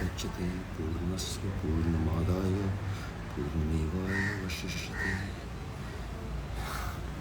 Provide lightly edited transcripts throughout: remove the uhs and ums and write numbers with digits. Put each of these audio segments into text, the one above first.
पूर्णमुदच्यते पूर्णस्य पूर्णमादाय पूर्णमेवावशिष्यते.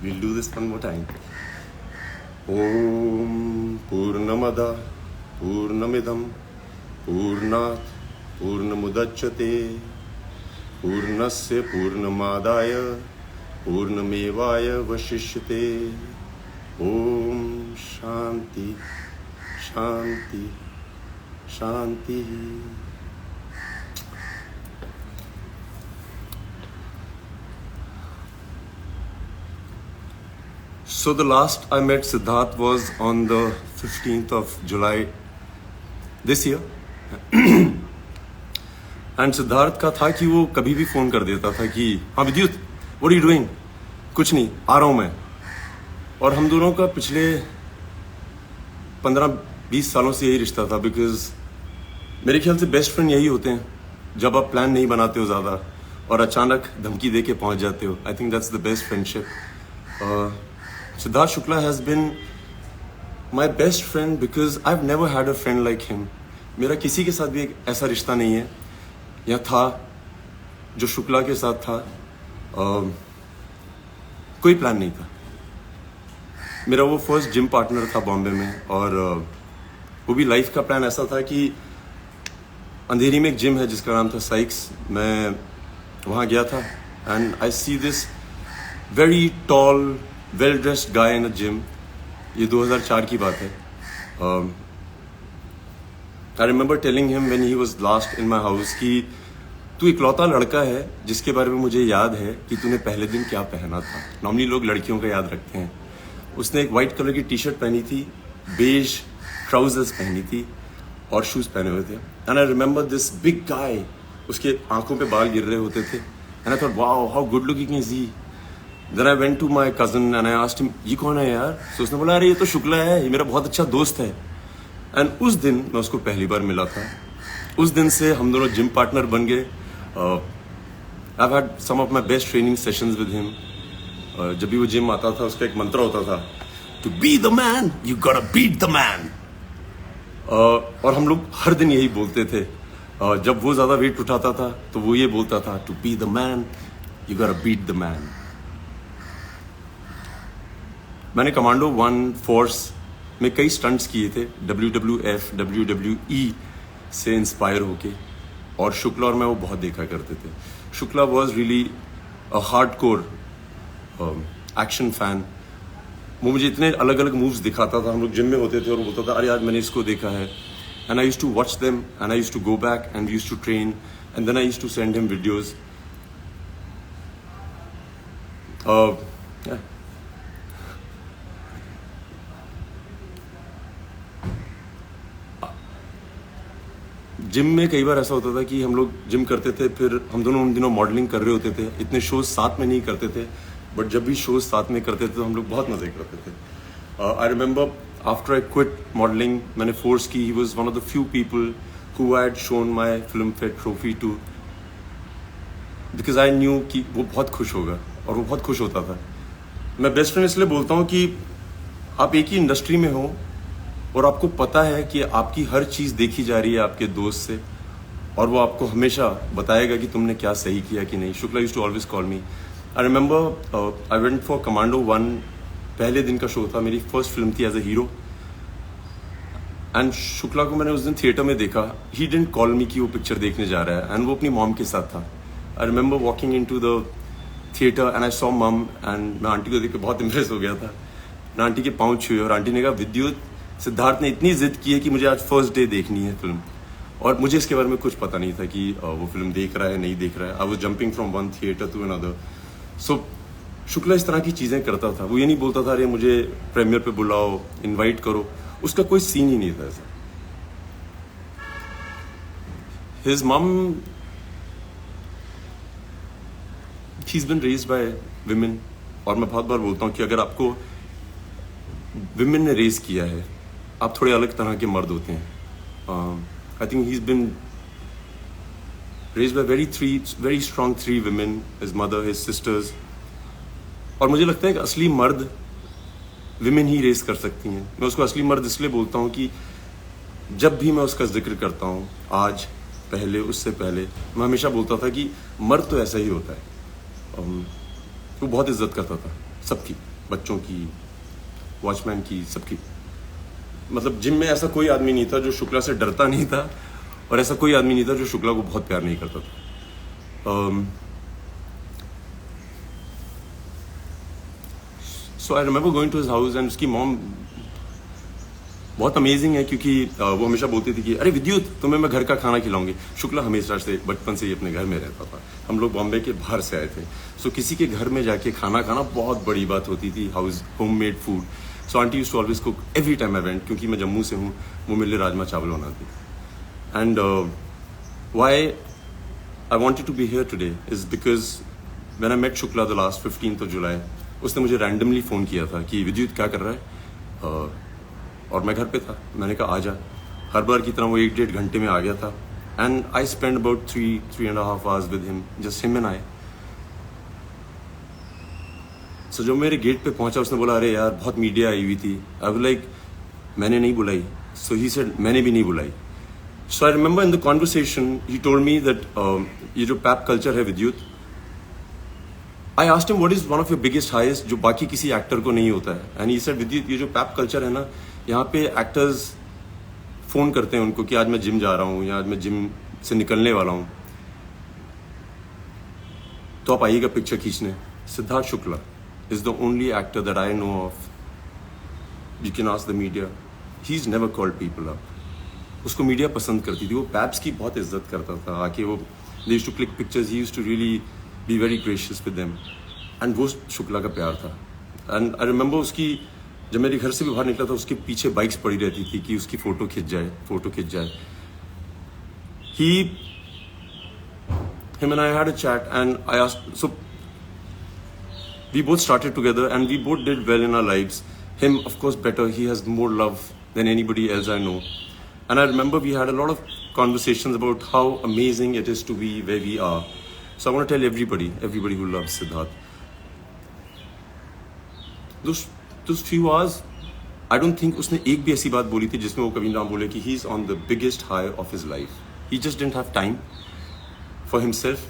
We'll do this one more time. Om Purnamada Purnamidam Purnat Purnamudachyate Purnasya Purnamadaya Purnamevaya Vashishyate. Om Shanti Shanti Shanti. So the last I met Siddharth was on the 15th of July this year. And Siddharth का था कि वो कभी भी phone कर देता था कि हाँ विद्युत, what are you doing? कुछ नहीं, आ रहा हूँ मैं. और हम दोनों का पिछले 15-20 सालों से यही रिश्ता था, बिकॉज मेरे ख्याल से बेस्ट फ्रेंड यही होते हैं जब आप प्लान नहीं बनाते हो ज़्यादा और अचानक धमकी दे के पहुँच जाते हो. I think that's the best friendship. Siddharth Shukla has been my best friend because I've never had a friend like him. मेरा किसी के साथ भी एक ऐसा रिश्ता नहीं है या था जो शुक्ला के साथ था. कोई प्लान नहीं था. मेरा वो फर्स्ट जिम पार्टनर था बॉम्बे में, और वो भी लाइफ का प्लान ऐसा था कि अंधेरी में एक जिम है जिसका नाम था साइक्स. मैं वहाँ गया था and I see this very tall well dressed guy in a gym. ये 2004 की बात है. I remember telling him when he was last in my house कि तू इकलौता लड़का है जिसके बारे में मुझे याद है कि तूने पहले दिन क्या पहना था. नॉर्मली लोग लड़कियों का याद रखते हैं. उसने एक वाइट कलर की टी शर्ट पहनी थी, बेज ट्राउजर्स पहनी थी और शूज पहने हुए थे. And I remember this big guy. उसके आंखों पे बाल गिर रहे होते थे. And I thought wow how good looking is he. Then I went to my cousin and I asked him, ये कौन है यार? So उसने बोला अरे ये तो शुक्ला है, ये मेरा बहुत अच्छा दोस्त है. And उस दिन मैं उसको पहली बार मिला था. उस दिन से हम दोनों जिम पार्टनर बन गए. I've had some of my best training sessions with him. जब भी वो जिम आता था उसका एक मंत्र होता था, To be the man, you gotta beat the man. और हम लोग हर दिन यही बोलते थे. जब वो ज़्यादा वेट उठाता था तो वो ये बोलता था, To be the man, you gotta beat the man. मैंने कमांडो 1 फोर्स में कई स्टंट्स किए थे, WWF, WWE से इंस्पायर होके, और शुक्ला और मैं वो बहुत देखा करते थे. Shukla was really a hardcore action fan. वो मुझे इतने अलग अलग मूव्स दिखाता था. हम लोग जिम में होते थे और वो बोलता था अरे आज मैंने इसको देखा है. And I used to watch them and I used to go back and used to train and then I used to send him videos. Gym में कई बार ऐसा होता था कि हम लोग जिम करते थे, फिर हम दोनों उन दिनों मॉडलिंग कर रहे होते थे. इतने शोज साथ में नहीं करते थे, बट जब भी शोज साथ में करते थे तो हम लोग बहुत मजे करते थे. I remember after I quit modelling, मैंने फोर्स की. He was one of the few people who had shown my Filmfare trophy too, because I knew कि वो बहुत खुश होगा, और वो बहुत खुश होता था. मैं बेस्ट फ्रेंड इसलिए बोलता हूँ कि आप एक ही इंडस्ट्री में हो और आपको पता है कि आपकी हर चीज़ देखी जा रही है आपके दोस्त से, और वो आपको हमेशा बताएगा कि तुमने क्या सही किया कि नहीं. Shukla used to always call me. I remember I went for Commando 1. पहले दिन का शो था, मेरी फर्स्ट फिल्म थी as a hero. And Shukla को मैंने उस दिन थिएटर में देखा. ही डिडंट कॉल मी कि वो पिक्चर देखने जा रहा है, एंड वो अपनी मॉम के साथ था. I remember walking into the theatre and I saw mum, and मैं आंटी को देख के बहुत इम्प्रेस हो गया था. मैं आंटी के पाँव छुए और आंटी ने कहा विद्युत, सिद्धार्थ ने इतनी जिद की है कि मुझे आज फर्स्ट डे देखनी है फिल्म. और मुझे इसके बारे में कुछ पता नहीं था कि वो फिल्म देख रहा है नहीं देख रहा है. I was jumping from one theatre to another. So Shukla इस तरह की चीज़ें करता था. वो ये नहीं बोलता था अरे मुझे प्रीमियर पे बुलाओ, इनवाइट करो. उसका कोई सीन ही नहीं था ऐसा. His mum, she is been raised by women. और मैं बहुत बार बोलता हूँ कि अगर आपको विमेन ने रेज किया है, आप थोड़े अलग तरह के मर्द होते हैं. I think he is been raised bye very strong 3 women, his mother, his sisters. और मुझे लगता है कि असली मर्द विमेन ही रेस कर सकती हैं. मैं उसको असली मर्द इसलिए बोलता हूँ कि जब भी मैं उसका जिक्र करता हूँ आज, पहले, उससे पहले मैं हमेशा बोलता था कि मर्द तो ऐसा ही होता है। वो बहुत इज्जत करता था सबकी, बच्चों की, वॉचमैन की, सबकी। मतलब जिम में ऐसा कोई आदमी नहीं था जो शुक्ला से डरता नहीं था, और ऐसा कोई आदमी नहीं था जो शुक्ला को बहुत प्यार नहीं करता था। So I remember going to his house and उसकी मॉम बहुत अमेजिंग है, क्योंकि वो हमेशा बोलती थी कि अरे विद्युत, तुम्हें मैं घर का खाना खिलाऊंगी। शुक्ला हमेशा से बचपन से ही अपने घर में रहता था। हम लोग बॉम्बे के बाहर से आए थे, सो किसी के घर में जाके खाना खाना बहुत बड़ी बात होती थी, homemade food. So aunty used to always cook every time I went, क्योंकि मैं जम्मू से हूँ, वो मेरे लिए राजमा चावल बनाती। And why I wanted to be here today is because when I met Shukla the last 15th of July, उसने मुझे रैंडमली फ़ोन किया था कि विद्युत क्या कर रहा है, और मैं घर पे था। मैंने कहा आ जा। हर बार की तरह वो 1-1.5 घंटे में आ गया था। And I spend about 3.5 hours with him, just him and I. So जब मेरे गेट पे पहुंचा, उसने बोला अरे यार बहुत मीडिया आई हुई थी। आई वाज लाइक मैंने नहीं बुलाई। सो ही सेड मैंने भी नहीं बुलाई। So I remember in the conversation he told me that ये जो पैप कल्चर है Vidyut, I asked him what is one of your biggest heist जो बाकी किसी एक्टर को नहीं होता है। एंड ही सेड विद्युत, ये जो पैप कल्चर है ना, यहाँ पे एक्टर्स फोन करते हैं उनको कि आज मैं जिम जा रहा हूँ या आज मैं जिम से निकलने वाला हूँ, तो आप आइएगा पिक्चर खींचने। Siddharth Shukla is the only actor that I know of, you can ask the media, he is never called people up. उसको मीडिया पसंद करती थी, वो पैप्स की बहुत इज्जत करता था। आके वो they used to click pictures, he used to really be very gracious with them. And वो शुक्ला का प्यार था। एंड आई रिमेंबर उसकी, जब मेरे घर से भी बाहर निकला था, उसके पीछे बाइक्स पड़ी रहती थी कि उसकी फोटो खिंच जाए। Him and I had a chat and I asked, so we both started together and we both did well in our lives. Him, of course, better. He has more love than anybody else I know. And I remember we had a lot of conversations about how amazing it is to be where we are. So I want to tell everybody who loves Siddharth, those few hours, I don't think उसने एक भी ऐसी बात बोली थी जिसमें वो कभी ना बोले कि he is on the biggest high of his life. He just didn't have time for himself,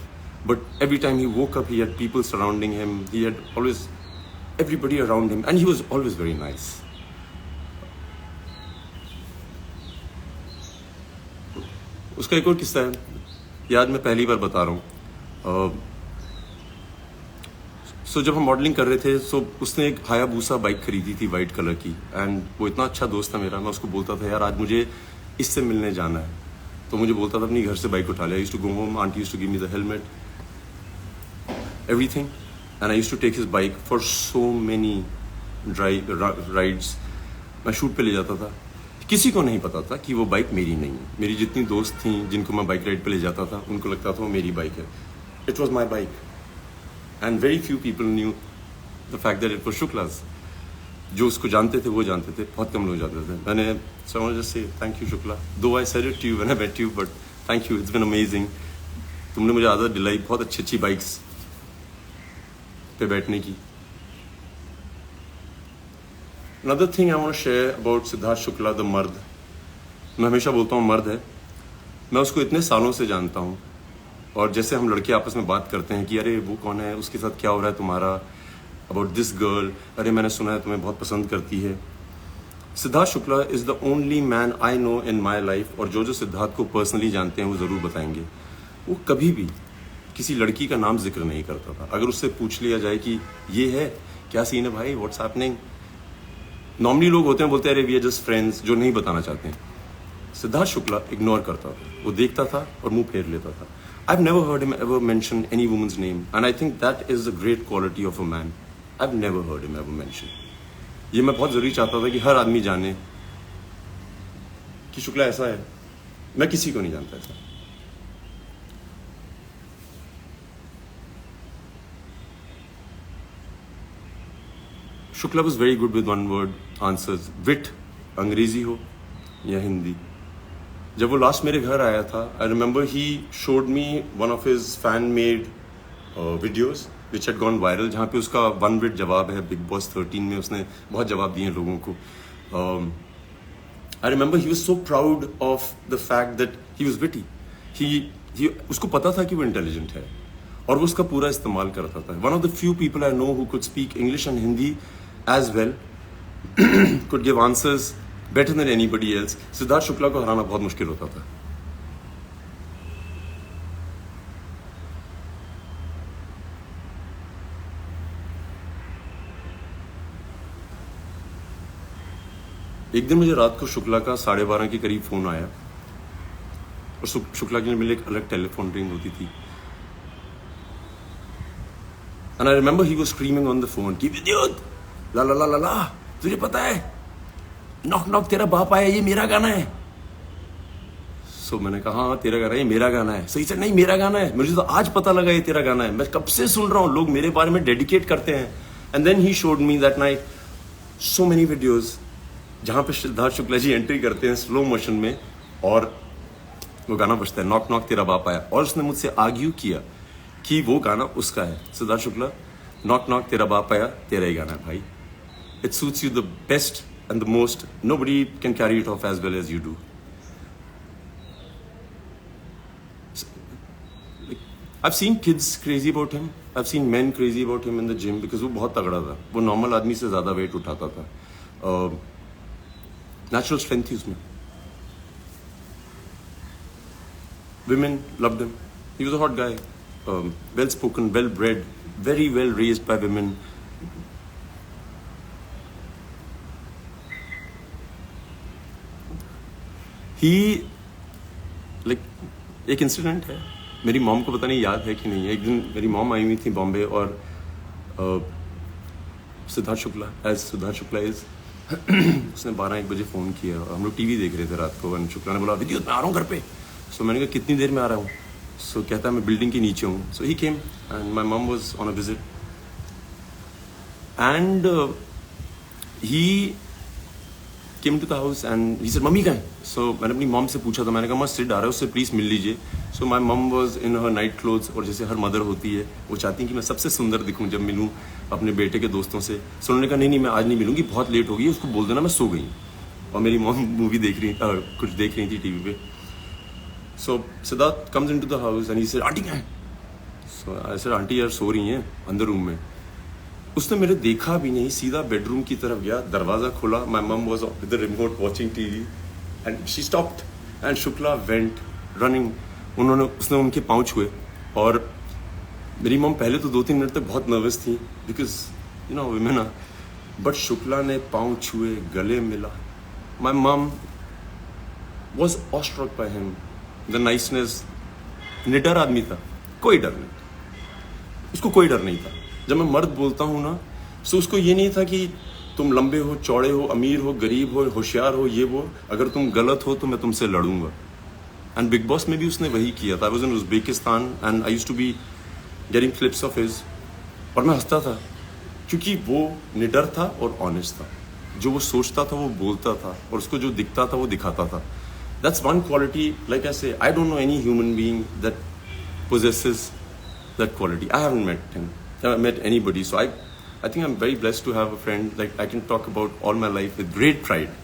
but every time he woke up, he had people surrounding him. He had always everybody around him, and he was always very nice. उसका एक और किस्सा है, याद मैं पहली बार बता रहा हूँ। सो जब हम मॉडलिंग कर रहे थे, सो उसने एक हायाबूसा बाइक खरीदी थी वाइट कलर की। एंड वो इतना अच्छा दोस्त था मेरा, मैं उसको बोलता था यार आज मुझे इससे मिलने जाना है, तो मुझे बोलता था अपनी घर से बाइक उठा ले। I used to go home, aunty used to give me the helmet, everything, and I used to take his bike for so many rides. मैं शूट पे ले जाता था, किसी को नहीं पता था कि वो बाइक मेरी नहीं है। मेरी जितनी दोस्त थी जिनको मैं बाइक राइड पे ले जाता था, उनको लगता था वो मेरी बाइक है। It was my bike and very few people knew the fact that it was Shukla's. जो उसको जानते थे वो जानते थे, बहुत कम लोग जानते थे। मैंने समझ just say thank you Shukla, though I said it to you when I met you, but thank you, it's been amazing. तुमने मुझे आदत दिलाई बहुत अच्छी अच्छी बाइक्स पे बैठने की। Another thing I want to share about Siddharth Shukla, the मर्द। मैं हमेशा बोलता हूँ मर्द है। मैं उसको इतने सालों से जानता हूँ, और जैसे हम लड़के आपस में बात करते हैं कि अरे वो कौन है, उसके साथ क्या हो रहा है तुम्हारा, अबाउट दिस गर्ल, अरे मैंने सुना है तुम्हें बहुत पसंद करती है। Siddharth Shukla is the only man I know in my life, और जो सिद्धार्थ को पर्सनली जानते हैं वो ज़रूर बताएंगे, वो कभी भी किसी लड़की का नाम जिक्र नहीं करता था। अगर उससे पूछ लिया जाए कि ये है क्या सीन है भाई, व्हाट्स हैपनिंग, नॉर्मली लोग होते हैं बोलते हैं अरे वी आर जस्ट फ्रेंड्स, जो नहीं बताना चाहते हैं। सिद्धार्थ शुक्ला इग्नोर करता था, वो देखता था और मुंह फेर लेता था। I've never heard him ever mention any woman's name, and I think that is a great quality of a man. I've never heard him ever mention. ये मैं बहुत जरूरी चाहता था कि हर आदमी जाने कि शुक्ला ऐसा है। मैं किसी को नहीं जानता ऐसा। Shukla was very good with one word answers. Wit, अंग्रेजी हो या हिंदी। जब वो लास्ट मेरे घर आया था, I remember he showed me one of his fan made videos which had gone viral, जहाँ पे उसका 1 विट जवाब है बिग बॉस 13 में। उसने बहुत जवाब दिए लोगों को। I remember he was so proud of the fact that he was witty. उसको पता था कि वो इंटेलिजेंट है और वो उसका पूरा इस्तेमाल करता था. One of the few people I know who could speak English and Hindi as well, could give answers better than anybody else. Siddharth Shukla को हराना बहुत मुश्किल होता था. एक दिन मुझे रात को शुक्ला का 12:30 के करीब फोन आया और शुक्ला के लिए मेरे एक अलग टेलीफोन रिंग होती थी. And I remember he was screaming on the phone कि विद्युत ला ला ला ला ला, तुझे पता है नॉक नॉक तेरा बाप आया, ये मेरा गाना है. सो मैंने कहा हाँ तेरा गाना है, ये मेरा गाना है. सही से नहीं मेरा गाना है, मुझे तो आज पता लगा ये तेरा गाना है, मैं कब से सुन रहा हूँ, लोग मेरे बारे में डेडिकेट करते हैं. And then he showed me that night so many videos जहां पे सिद्धार्थ शुक्ला जी एंट्री करते हैं स्लो मोशन में और वो गाना बजता है नॉक नॉक तेरा बाप आया. और उसने मुझसे आर्ग्यू किया कि वो गाना उसका है. सिद्धार्थ शुक्ला, नॉक नॉक तेरा बाप आया तेरा ही गाना है भाई. It suits you the best and the most. Nobody can carry it off as well as you do. I've seen kids crazy about him. I've seen men crazy about him in the gym because वो बहुत तगड़ा था. वो normal आदमी से ज्यादा wait उठाता था. नेचुरल स्ट्रेंथ थी उसमें. Women loved him. He was a hot guy. Well spoken, well bred, very well raised by women. He एक इंसिडेंट है, मेरी मॉम को पता नहीं याद है कि नहीं है. एक दिन मेरी मॉम आई हुई थी बॉम्बे और सिद्धार्थ शुक्ला इज उसने 12-1 बजे फ़ोन किया और हम लोग टीवी देख रहे थे रात को. और शुक्ला ने बोला विद्युत मैं आ रहा हूँ घर पे. सो मैंने कहा कितनी देर में आ रहा हूँ. सो कहता है मैं बिल्डिंग के नीचे हूँ. So he came and my mom was on a visit and he came to the house and he said mummy कहाँ है. सो मैंने अपनी मॉम से पूछा था, मैंने कहा मस्त सिड आ रहा है, उससे प्लीज़ मिल लीजिए. So my mom was in her night clothes. और जैसे हर मदर होती है वो चाहती है कि मैं सबसे सुंदर दिखूं जब मिलूं अपने बेटे के दोस्तों से. सो उन्होंने कहा नहीं मैं आज नहीं मिलूंगी, बहुत लेट हो गई, उसको बोल देना मैं सो गई. और मेरी मॉम मूवी देख रही कुछ देख रही थी टीवी पे. So Siddharth comes into the house and he said aunty कहाँ है. सो आई सेड आंटी यार सो रही हैं अंदर रूम में. उसने मेरे देखा भी नहीं, सीधा बेडरूम की तरफ गया, दरवाजा खोला. माई mum was with the remote watching TV and she stopped and Shukla went running. उसने उनके पाँव छुए और मेरी मम पहले तो 2-3 मिनट तक बहुत नर्वस थी because you know women are. But Shukla ने पाँव छुए, गले मिला. My mum was awestruck by him, the niceness. निडर आदमी था, कोई डर नहीं, उसको कोई डर नहीं था. जब मैं मर्द बोलता हूँ ना, सो उसको ये नहीं था कि तुम लंबे हो, चौड़े हो, अमीर हो, गरीब हो, होशियार हो, ये वो, अगर तुम गलत हो तो मैं तुमसे लड़ूंगा. एंड बिग बॉस में भी उसने वही किया था. I was in Uzbekistan and I used to be getting clips of his. और मैं हंसता था क्योंकि वो निडर था और ऑनेस्ट था. जो वो सोचता था वो बोलता था और उसको जो दिखता था वो दिखाता था. That's one quality. Like I say I don't know any human being that possesses that quality. I haven't met him. I haven't met anybody. So I think I'm very blessed to have a friend. Like I can talk about all my life with great pride.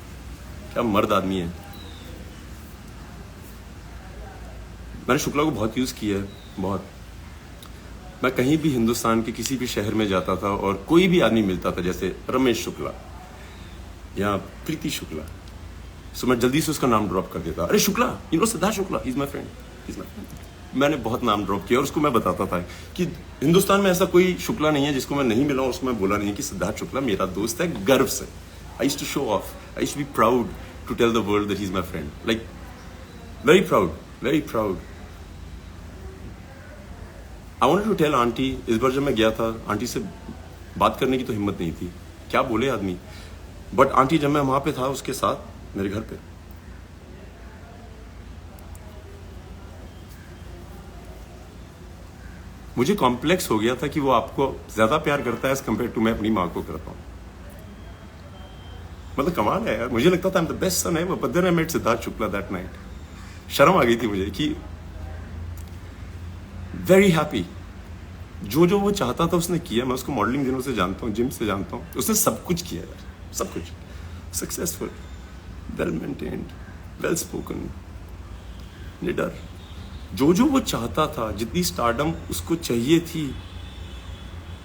क्या मर्द आदमी है. मैंने शुक्ला को बहुत use किया है, बहुत. मैं कहीं भी हिंदुस्तान के किसी भी शहर में जाता था और कोई भी आदमी मिलता था, जैसे रमेश शुक्ला या प्रीति शुक्ला, सो मैं जल्दी से उसका नाम ड्रॉप कर देता. अरे Shukla, you know Siddharth Shukla, he is my friend. मैंने बहुत नाम ड्रॉप किया और उसको मैं बताता था कि हिंदुस्तान में ऐसा कोई शुक्ला नहीं है जिसको मैं नहीं मिला और उसको मैं बोला नहीं कि सिद्धार्थ शुक्ला मेरा दोस्त है, गर्व से. I used to show off, I used to be proud to tell the world that he is my friend. Like very proud, very proud. I wanted to tell aunty. इस बार जब मैं गया था, आंटी से बात करने की तो हिम्मत नहीं थी, क्या बोले आदमी. बट आंटी जब मैं वहां पे था उसके साथ मेरे घर पे, मुझे कॉम्प्लेक्स हो गया था कि वो आपको ज्यादा प्यार करता है एज कम्पेयर टू मैं अपनी माँ को करता हूँ. मतलब कमाल है यार. मुझे लगता था I am the best son ever, but then I met Siddharth Shukla that night. शर्म आ गई थी मुझे कि वेरी हैप्पी. जो वो चाहता था उसने किया. मैं उसको मॉडलिंग दिनों से जानता हूँ, जिम से जानता हूँ. उसने सब कुछ किया यार, सब कुछ. Successful, well maintained, well spoken, निडर, जो वो चाहता था, जितनी स्टारडम उसको चाहिए थी,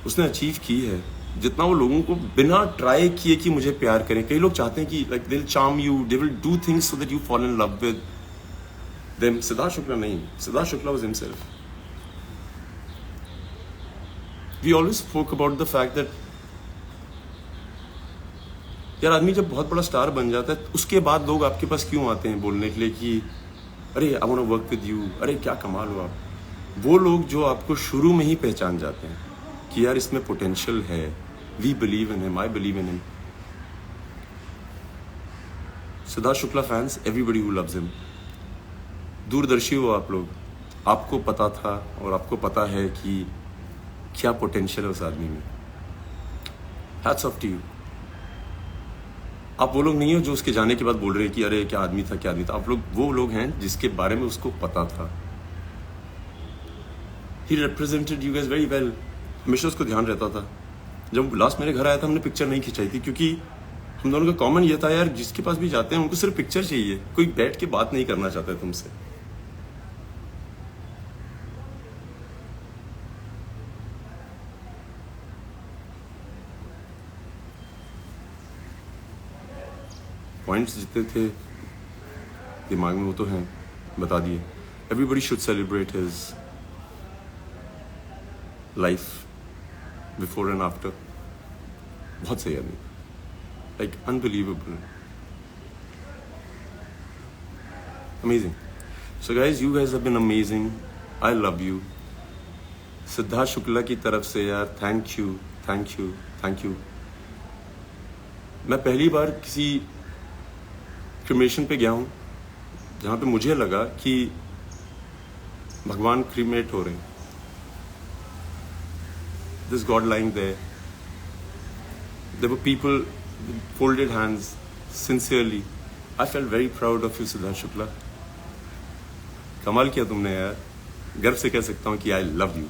उसने अचीव की है। जितना वो लोगों को बिना ट्राई किए कि मुझे प्यार करें, कई लोग चाहते हैं कि like they will charm you, they will do things so that you fall in love with them. Siddharth Shukla नहीं, Siddharth Shukla was himself. We always spoke about the fact that यार आदमी जब बहुत बड़ा स्टार बन जाता है उसके बाद लोग आपके पास क्यों आते हैं बोलने के लिए कि अरे I want to work with you, अरे क्या कमाल हो आप। वो लोग जो आपको शुरू में ही पहचान जाते हैं कि यार इसमें पोटेंशियल है, we believe in him, I believe in him. Siddharth Shukla fans, everybody who loves him, दूरदर्शी हो आप लोग, आपको पता था और आपको पता है कि क्या पोटेंशियल है उस आदमी में। Hats off to you. आप वो लोग नहीं हो जो उसके जाने के बाद बोल रहे हैं कि अरे क्या आदमी था, क्या आदमी था। आप लोग वो लोग हैं जिसके बारे में उसको पता था। He represented you guys very well. हमेशा उसको ध्यान रहता था। जब लास्ट मेरे घर आया था हमने पिक्चर नहीं खिंचाई थी, क्योंकि हम दोनों का कॉमन ये था यार जिसके पास भी जाते हैं उनको सिर्फ पिक्चर चाहिए, कोई बैठ के बात नहीं करना चाहता है तुमसे। पॉइंट्स जितने थे दिमाग में वो तो हैं, बता दिए। Everybody should celebrate his life before and after. बहुत सही आदमी, like unbelievable, amazing. So guys, you guys have been amazing, I love you. Siddharth Shukla की तरफ से यार thank you, thank you, thank you. मैं पहली बार किसी क्रिमेशन पे गया हूँ जहाँ पे मुझे लगा कि भगवान क्रीमेट हो रहे हैं। This God lying there. There were people with folded hands, sincerely. I felt very proud of you, Siddharth Shukla. कमाल किया तुमने यार। गर्व से कह सकता हूँ कि I love you.